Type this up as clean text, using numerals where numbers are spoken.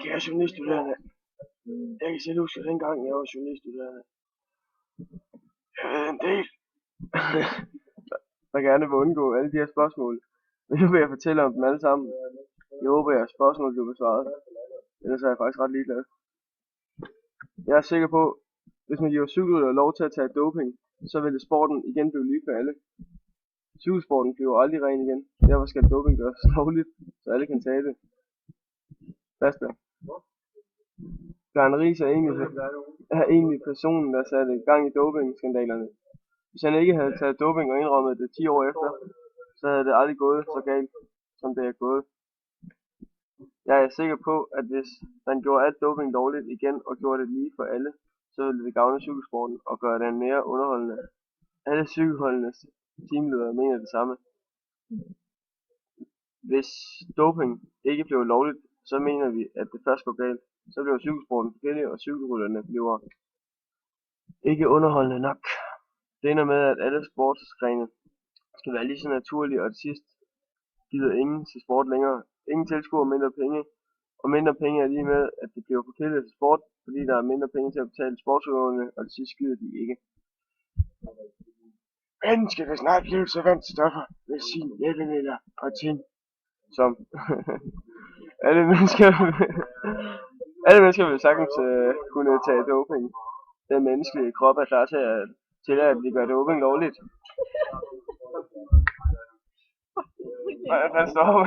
Kære journaliststuderende, jeg kan selv huske dengang jeg var journaliststuderende. Jeg havde en del, der gerne vil undgå alle de her spørgsmål. Men nu vil jeg fortælle om dem alle sammen. Jeg håber, at jeres spørgsmål bliver besvaret. Ellers er jeg faktisk ret ligeglad. Jeg er sikker på, hvis man giver cykelryttere lov til at tage doping, så vil sporten igen blive lige for alle. Cykelsporten bliver aldrig ren igen. Derfor skal doping gøres lovligt, så alle kan tage det. Basta. Bjarne Riis er egentlig personen, der satte gang i dopingskandalerne. Hvis han ikke havde taget doping og indrømmet det 10 år efter, så havde det aldrig gået så galt, som det er gået. Jeg er sikker på, at hvis man gjorde alt doping lovligt igen og gjorde det lige for alle, så ville det gavne cykelsporten og gøre den mere underholdende. Alle cykelholdenes teamledere mener det samme. Hvis doping ikke blev lovligt, så mener vi, at det først går galt. Så bliver cykelsporten kedelig, og cykelrytterne bliver ikke underholdende nok. Det ender med, at alle sportsgrene skal være lige så naturlige, og til sidst gider ingen til sport længere. Ingen tilskuer mindre penge, og mindre penge er lige med, at det bliver for kedeligt til sport, fordi der er mindre penge til at betale sportsudøverne, og til sidst gider de ikke. Mennesket vil snart blive så vant til stoffer med sin hjælpemidler og ting, som alle mennesker vil sagtens kunne tage doping. Den menneskelige krop er klar til at tillade, at vi gør doping lovligt. Nej, jeg stopper.